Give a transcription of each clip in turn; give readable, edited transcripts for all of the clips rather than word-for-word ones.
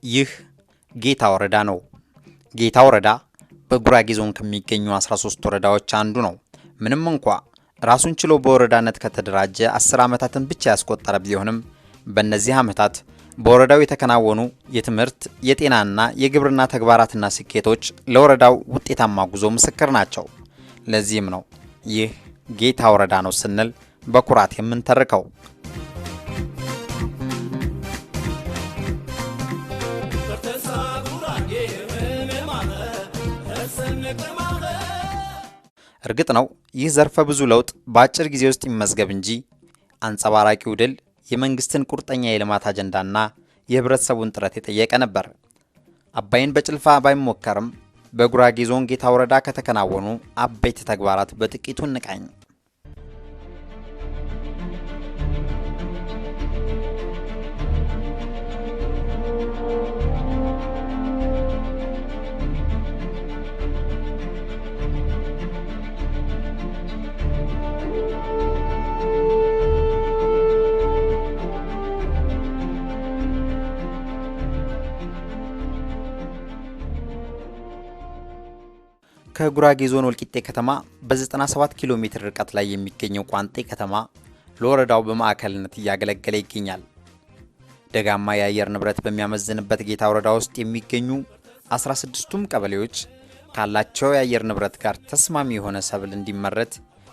ይህ ጌታ ወረዳ ነው። ጌታ ወረዳ በጉራጌ ዞን ከሚገኙ 13 ወረዳዎች አንዱ ነው። ምንም እንኳ ራሱን ችሎ በወረዳነት ከተደራጀ 10 ዓመታትን ብቻ ያስቆጠረ ቢሆንም በእነዚህ ዓመታት በወረዳው የተከናወኑ የትምህርት፣ የጤናና የግብርና ተግባራትና ስኬቶች ለወረዳው ውጤታማ ጉዞ ምስክር ናቸው። ለዚህም ነው ይህ ጌታ ወረዳ ነው ስንል በኩራት የምንተርከው። እርግጥ ነው ይህ ዘርፈ ብዙ ለውጥ በአጭር ጊዜ ውስጥ ይመዝገብ እንጂ አንጸባራቂው ድል የመንግስትን ቁርጠኛ የልማት አጀንዳና የህብረተሰቡን ጥረት የጠየቀ ነበር። አባይን በጭልፋ ባይሞከርም በጉራጌ ዞን ጌታ ወረዳ ከተከናወኑ አበይት ተግባራት በጥቂቱ እንቃኝ። ከጉራጌ ዞን ወልቂጤ ከተማ በ97 ኪሎ ሜትር ርቀት ላይ የሚገኘው ቋንጤ ከተማ ለወረዳው በማዕከልነት እያገለገለ ይገኛል። ደጋማ የአየር ንብረት በሚያመዝንበት ጌታ ወረዳ ውስጥ የሚገኙ 16ቱም ቀበሌዎች ካላቸው የአየር ንብረት ጋር ተስማሚ የሆነ ሰብል እንዲመረት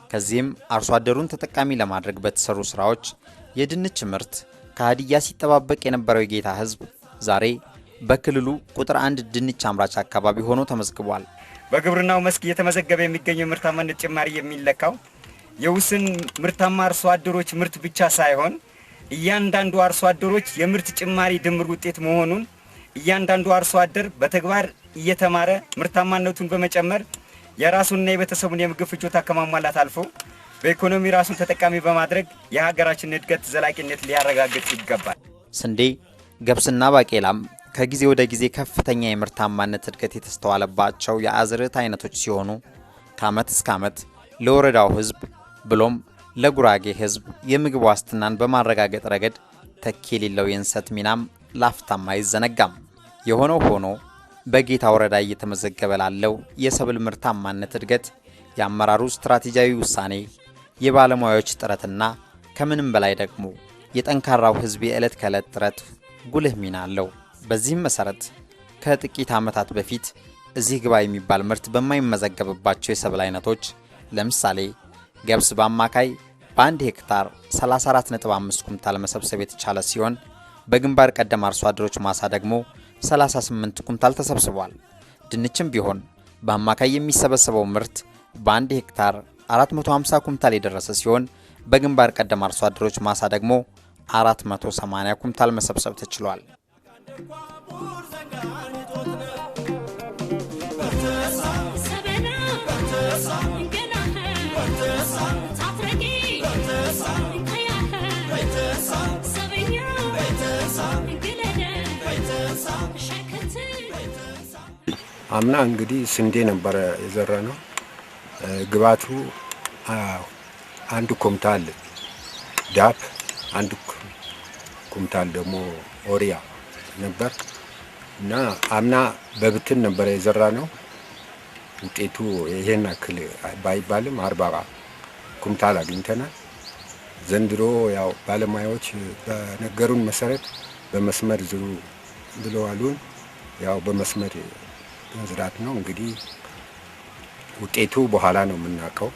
ከዚህም አርሶ አደሩን ተጠቃሚ ለማድረግ በተሰሩ ስራዎች የድንች ምርት ከሀዲያ ሲጠባበቅ የነበረው የጌታ ህዝብ ዛሬ በክልሉ ቁጥር 1 ድንች አምራች አካባቢ ሆኖ ተመዝግቧል። በግብርናው መስክ እየተመዘገበ የሚገኘው ምርታማነት ጭማሪ የሚለካው የውስን ምርታማ አርሶ አደሮች ምርት ብቻ ሳይሆን እያንዳንዱ አርሶ አደሮች የምርት ጭማሪ ድምር ውጤት መሆኑን እያንዳንዱ አርሶ አደር በተግባር እየተማረ ምርታማነቱን በመጨመር የራሱንና የቤተሰቡን የምግብ ፍጆታ ከማሟላት አልፎ በኢኮኖሚ ራሱን ተጠቃሚ በማድረግ የሀገራችንን እድገት ዘላቂነት ሊያረጋግጥ ይገባል። ስንዴ፣ ገብስና ባቄላም ከጊዜ ወደ ጊዜ ከፍተኛ የምርታማነት እድገት የተስተዋለባቸው የአዝርዕት አይነቶች ሲሆኑ ከዓመት እስከ ዓመት ለወረዳው ህዝብ ብሎም ለጉራጌ ህዝብ የምግብ ዋስትናን በማረጋገጥ ረገድ ተኪ የሌለው የእንሰት ሚናም ላፍታም አይዘነጋም። የሆነው ሆኖ በጌታ ወረዳ እየተመዘገበ ላለው የሰብል ምርታማነት እድገት የአመራሩ ስትራቴጂያዊ ውሳኔ፣ የባለሙያዎች ጥረትና ከምንም በላይ ደግሞ የጠንካራው ህዝብ የዕለት ከዕለት ጥረት ጉልህ ሚና አለው። በዚህም መሰረት ከጥቂት ዓመታት በፊት እዚህ ግባ የሚባል ምርት በማይመዘገብባቸው የሰብል አይነቶች ለምሳሌ ገብስ በአማካይ በአንድ ሄክታር 34.5 ኩንታል መሰብሰብ የተቻለ ሲሆን በግንባር ቀደም አርሶ አደሮች ማሳ ደግሞ 38 ኩንታል ተሰብስቧል። ድንችም ቢሆን በአማካይ የሚሰበሰበው ምርት በአንድ ሄክታር 450 ኩንታል የደረሰ ሲሆን በግንባር ቀደም አርሶ አደሮች ማሳ ደግሞ 480 ኩንታል መሰብሰብ ተችሏል። አምና እንግዲህ ስንዴ ነበረ የዘራ ነው። ግባቱ አንድ ኩንታል ዳፕ፣ አንድ ኩንታል ደግሞ ኦሪያ ነበር እና አምና በብትን ነበር የዘራ ነው። ውጤቱ ይሄን አክል ባይባልም 40 ኩንታል አግኝተናል። ዘንድሮ ያው ባለሙያዎች በነገሩን መሰረት በመስመር ዝሩ ብለዋሉን። ያው በመስመር መዝራት ነው እንግዲህ ውጤቱ በኋላ ነው የምናውቀው።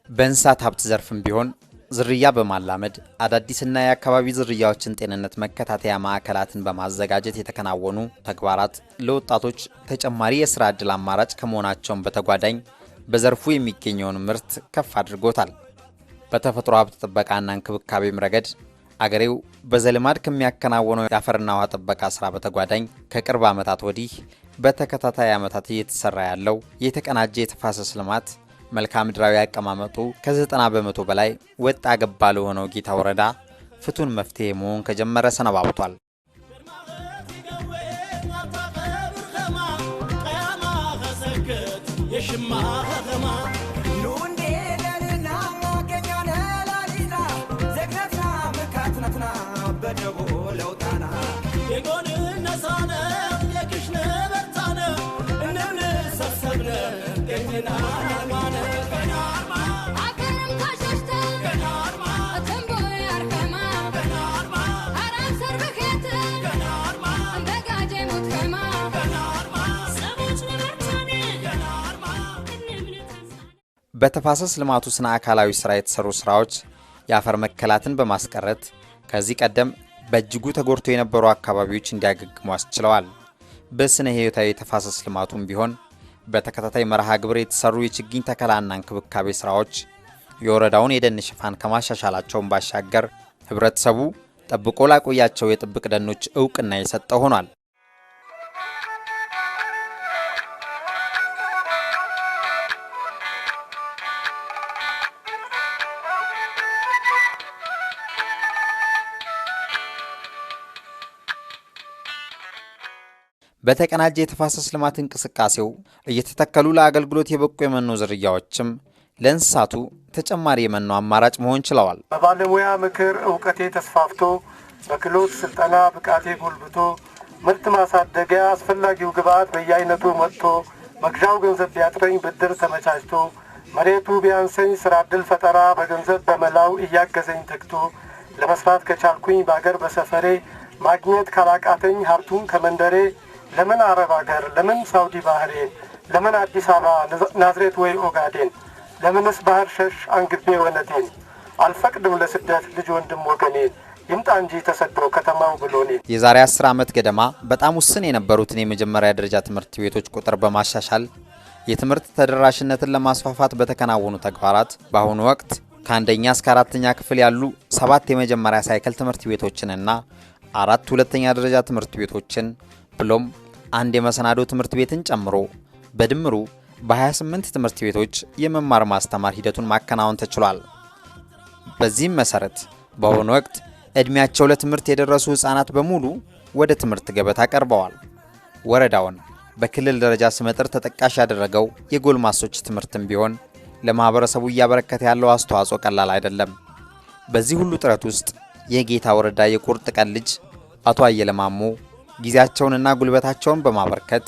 በእንስሳት ሀብት ዘርፍም ቢሆን ዝርያ በማላመድ አዳዲስና የአካባቢ ዝርያዎችን ጤንነት መከታተያ ማዕከላትን በማዘጋጀት የተከናወኑ ተግባራት ለወጣቶች ተጨማሪ የሥራ ዕድል አማራጭ ከመሆናቸውም በተጓዳኝ በዘርፉ የሚገኘውን ምርት ከፍ አድርጎታል። በተፈጥሮ ሀብት ጥበቃና እንክብካቤም ረገድ አገሬው በዘልማድ ከሚያከናወነው የአፈርና ውሃ ጥበቃ ስራ በተጓዳኝ ከቅርብ ዓመታት ወዲህ በተከታታይ ዓመታት እየተሰራ ያለው የተቀናጀ የተፋሰስ ልማት መልክዓ ምድራዊ አቀማመጡ ከ90 በመቶ በላይ ወጣ ገባ ለሆነው ጌታ ወረዳ ፍቱን መፍትሄ መሆን ከጀመረ ሰነባብቷል። የሽማ ከተማ ኑንዴ ደልና ገኛነ ላሊና ዘግነትና መካትነትና በደቦ ለውጣና የጎን ነሳነ የክሽነ በርታነ እነምን ሰሰብነ ገኝና አርማነ ገናርማ አከረም ታሸሽተ ገናርማ ተንቦይ አርከማ ገናርማ አራም ሰርበከተ ገናርማ በጋጀ ሙትከማ ገናርማ ሰቦች ለበርታኔ ገናርማ በተፋሰስ ልማቱ ስነ አካላዊ ስራ የተሰሩ ስራዎች የአፈር መከላትን በማስቀረት ከዚህ ቀደም በእጅጉ ተጎድቶ የነበሩ አካባቢዎች እንዲያገግሙ አስችለዋል። በስነ ህይወታዊ የተፋሰስ ልማቱም ቢሆን በተከታታይ መርሃ ግብር የተሰሩ የችግኝ ተከላና እንክብካቤ ስራዎች የወረዳውን የደን ሽፋን ከማሻሻላቸውን ባሻገር ህብረተሰቡ ጠብቆ ላቆያቸው የጥብቅ ደኖች እውቅና የሰጠ ሆኗል። በተቀናጀ የተፋሰስ ልማት እንቅስቃሴው እየተተከሉ ለአገልግሎት የበቁ የመኖ ዝርያዎችም ለእንስሳቱ ተጨማሪ የመኖ አማራጭ መሆን ችለዋል። በባለሙያ ምክር እውቀቴ ተስፋፍቶ በክህሎት ስልጠና ብቃቴ ጎልብቶ ምርት ማሳደጊያ አስፈላጊው ግብዓት በየአይነቱ መጥቶ መግዣው ገንዘብ ቢያጥረኝ ብድር ተመቻችቶ መሬቱ ቢያንሰኝ ስራ ዕድል ፈጠራ በገንዘብ በመላው እያገዘኝ ተግቶ ለመስራት ከቻልኩኝ በአገር በሰፈሬ ማግኘት ካላቃተኝ ሀብቱን ከመንደሬ ለምን አረብ ሀገር ለምን ሳውዲ ባህሬን ለምን አዲስ አበባ ናዝሬት ወይ ኦጋዴን ለምንስ ባህር ሸሽ አንግቤ ወነቴን አልፈቅድም ለስደት ልጅ ወንድም ወገኔን ይምጣ እንጂ ተሰዶ ከተማው ብሎኔ። የዛሬ 10 ዓመት ገደማ በጣም ውስን የነበሩትን የመጀመሪያ ደረጃ ትምህርት ቤቶች ቁጥር በማሻሻል የትምህርት ተደራሽነትን ለማስፋፋት በተከናወኑ ተግባራት በአሁኑ ወቅት ከአንደኛ እስከ 4ኛ ክፍል ያሉ 7 የመጀመሪያ ሳይክል ትምህርት ቤቶችንና 4 ሁለተኛ ደረጃ ትምህርት ቤቶችን ብሎም አንድ የመሰናዶ ትምህርት ቤትን ጨምሮ በድምሩ በ28 ትምህርት ቤቶች የመማር ማስተማር ሂደቱን ማከናወን ተችሏል። በዚህም መሰረት በአሁኑ ወቅት እድሜያቸው ለትምህርት የደረሱ ህፃናት በሙሉ ወደ ትምህርት ገበታ ቀርበዋል። ወረዳውን በክልል ደረጃ ስመጥር ተጠቃሽ ያደረገው የጎልማሶች ትምህርትም ቢሆን ለማህበረሰቡ እያበረከተ ያለው አስተዋጽኦ ቀላል አይደለም። በዚህ ሁሉ ጥረት ውስጥ የጌታ ወረዳ የቁርጥ ቀን ልጅ አቶ አየለ ማሞ ጊዜያቸውንና ጉልበታቸውን በማበርከት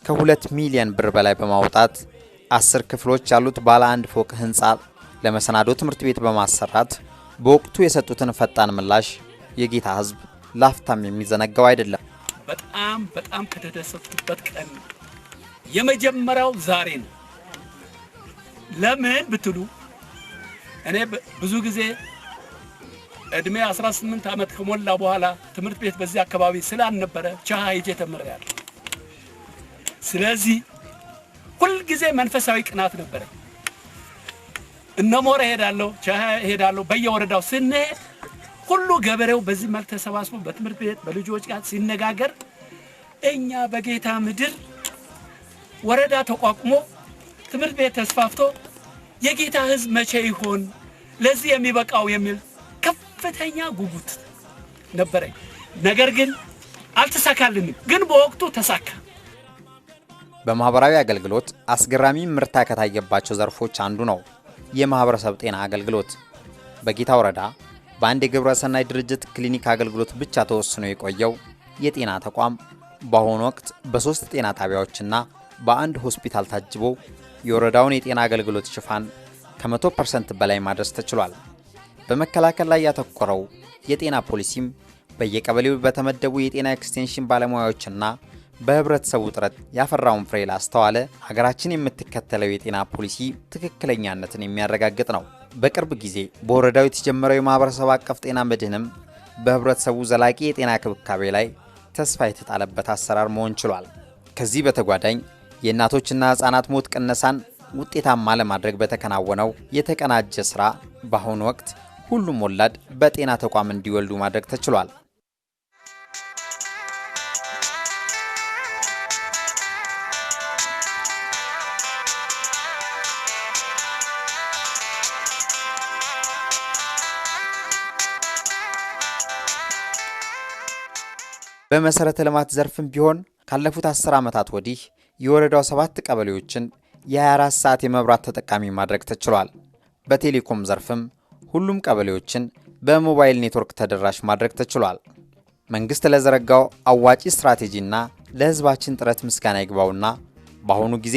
ከ2 ሚሊዮን ብር በላይ በማውጣት 10 ክፍሎች ያሉት ባለ 1 ፎቅ ህንፃ ለመሰናዶ ትምህርት ቤት በማሰራት በወቅቱ የሰጡትን ፈጣን ምላሽ የጌታ ህዝብ ላፍታም የሚዘነጋው አይደለም። በጣም ከተደሰቱበት ቀን የመጀመሪያው ዛሬ ነው። ለምን ብትሉ እኔ ብዙ ጊዜ እድሜ 18 ዓመት ከሞላ በኋላ ትምህርት ቤት በዚህ አካባቢ ስላልነበረ ቻሃ ሄጄ ተምሬያለሁ። ስለዚህ ሁል ጊዜ መንፈሳዊ ቅናት ነበረ። እነሞረ ሄዳለሁ፣ ቻሃ ሄዳለሁ። በየወረዳው ስንሄድ ሁሉ ገበሬው በዚህ መልክ ተሰባስቦ በትምህርት ቤት በልጆች ጋር ሲነጋገር እኛ በጌታ ምድር ወረዳ ተቋቁሞ ትምህርት ቤት ተስፋፍቶ የጌታ ህዝብ መቼ ይሆን ለዚህ የሚበቃው የሚል ከፍተኛ ጉጉት ነበረኝ። ነገር ግን አልተሳካልንም። ግን በወቅቱ ተሳካ። በማህበራዊ አገልግሎት አስገራሚ ምርታ ከታየባቸው ዘርፎች አንዱ ነው የማህበረሰብ ጤና አገልግሎት። በጌታ ወረዳ በአንድ የግብረ ሰናይ ድርጅት ክሊኒክ አገልግሎት ብቻ ተወስኖ የቆየው የጤና ተቋም በአሁኑ ወቅት በ3 ጤና ጣቢያዎችና በአንድ ሆስፒታል ታጅቦ የወረዳውን የጤና አገልግሎት ሽፋን ከ100% በላይ ማድረስ ተችሏል። በመከላከል ላይ ያተኮረው የጤና ፖሊሲም በየቀበሌው በተመደቡ የጤና ኤክስቴንሽን ባለሙያዎችና በህብረተሰቡ ጥረት ያፈራውን ፍሬ ላስተዋለ ሀገራችን የምትከተለው የጤና ፖሊሲ ትክክለኛነትን የሚያረጋግጥ ነው። በቅርብ ጊዜ በወረዳው የተጀመረው የማህበረሰብ አቀፍ ጤና መድህንም በህብረተሰቡ ዘላቂ የጤና ክብካቤ ላይ ተስፋ የተጣለበት አሰራር መሆን ችሏል። ከዚህ በተጓዳኝ የእናቶችና ህጻናት ሞት ቅነሳን ውጤታማ ለማድረግ በተከናወነው የተቀናጀ ስራ በአሁኑ ወቅት ሁሉም ወላድ በጤና ተቋም እንዲወልዱ ማድረግ ተችሏል። በመሰረተ ልማት ዘርፍም ቢሆን ካለፉት 10 ዓመታት ወዲህ የወረዳው 7 ቀበሌዎችን የ24 ሰዓት የመብራት ተጠቃሚ ማድረግ ተችሏል። በቴሌኮም ዘርፍም ሁሉም ቀበሌዎችን በሞባይል ኔትወርክ ተደራሽ ማድረግ ተችሏል። መንግስት ለዘረጋው አዋጪ ስትራቴጂና ለህዝባችን ጥረት ምስጋና ይግባውና በአሁኑ ጊዜ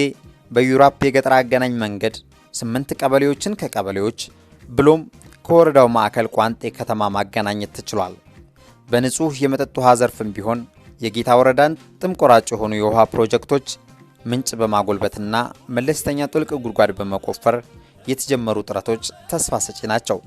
በዩራፕ የገጠር አገናኝ መንገድ 8 ቀበሌዎችን ከቀበሌዎች ብሎም ከወረዳው ማዕከል ቋንጤ ከተማ ማገናኘት ተችሏል። በንጹህ የመጠጥ ውሃ ዘርፍም ቢሆን የጌታ ወረዳን ጥም ቆራጭ የሆኑ የውሃ ፕሮጀክቶች ምንጭ በማጎልበትና መለስተኛ ጥልቅ ጉድጓድ በመቆፈር የተጀመሩ ጥረቶች ተስፋ ሰጪ ናቸው።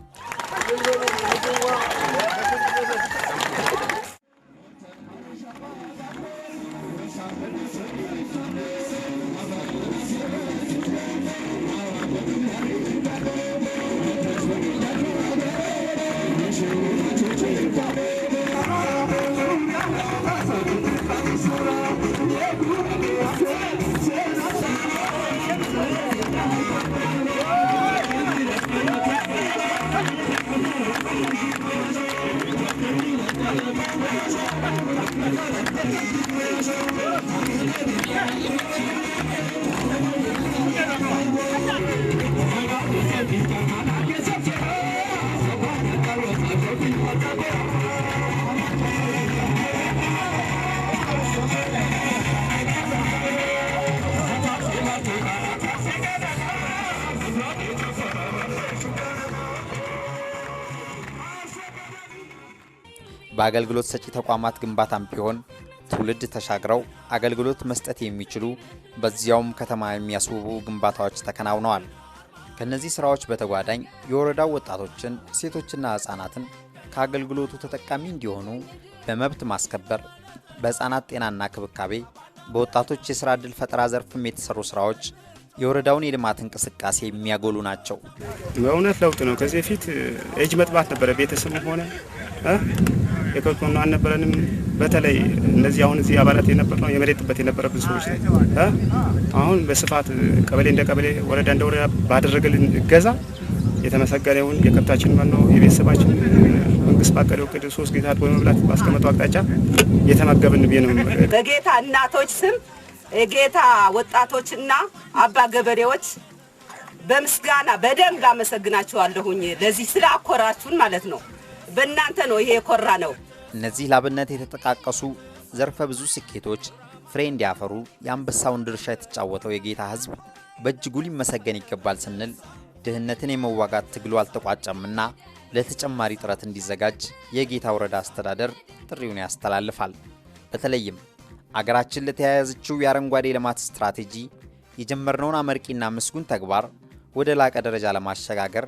በአገልግሎት ሰጪ ተቋማት ግንባታም ቢሆን ትውልድ ተሻግረው አገልግሎት መስጠት የሚችሉ በዚያውም ከተማ የሚያስውቡ ግንባታዎች ተከናውነዋል። ከነዚህ ስራዎች በተጓዳኝ የወረዳው ወጣቶችን፣ ሴቶችና ህጻናትን ከአገልግሎቱ ተጠቃሚ እንዲሆኑ በመብት ማስከበር፣ በህፃናት ጤናና ክብካቤ፣ በወጣቶች የሥራ ዕድል ፈጠራ ዘርፍም የተሰሩ ስራዎች የወረዳውን የልማት እንቅስቃሴ የሚያጎሉ ናቸው። በእውነት ለውጥ ነው። ከዚህ በፊት እጅ መጥባት ነበረ። ቤተሰብ ሆነ የከብት መኖ አልነበረንም። በተለይ እነዚህ አሁን እዚህ አባላት የነበርነው የመሬት ጥበት የነበረብን ሰዎች ነው። አሁን በስፋት ቀበሌ እንደ ቀበሌ ወረዳ እንደ ወረዳ ባደረገልን እገዛ የተመሰገነውን የከብታችን መኖ የቤተሰባችን መንግስት ባቀደው እቅድ 3 ጌታ አድቦ መብላት ባስቀመጠው አቅጣጫ የተመገብን ነው። በጌታ እናቶች ስም የጌታ ወጣቶችና አባ ገበሬዎች በምስጋና በደንብ አመሰግናችኋለሁኝ። ለዚህ ስላኮራችሁን ማለት ነው። በእናንተ ነው ይሄ የኮራ ነው። እነዚህ ላብነት የተጠቃቀሱ ዘርፈ ብዙ ስኬቶች ፍሬ እንዲያፈሩ የአንበሳውን ድርሻ የተጫወተው የጌታ ህዝብ በእጅጉ ሊመሰገን ይገባል ስንል ድህነትን የመዋጋት ትግሉ አልተቋጨምና ለተጨማሪ ጥረት እንዲዘጋጅ የጌታ ወረዳ አስተዳደር ጥሪውን ያስተላልፋል። በተለይም አገራችን ለተያያዘችው የአረንጓዴ ልማት ስትራቴጂ የጀመርነውን አመርቂና ምስጉን ተግባር ወደ ላቀ ደረጃ ለማሸጋገር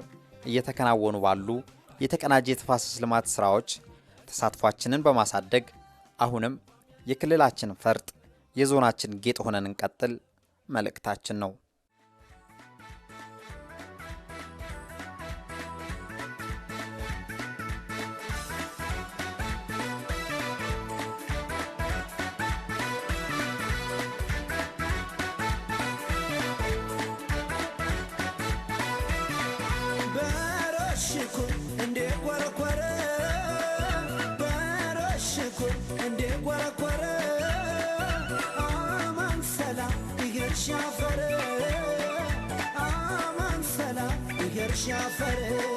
እየተከናወኑ ባሉ የተቀናጀ የተፋሰስ ልማት ስራዎች ተሳትፏችንን በማሳደግ አሁንም የክልላችን ፈርጥ የዞናችን ጌጥ ሆነን እንቀጥል መልእክታችን ነው። Shafare, aman sala, yer shafare.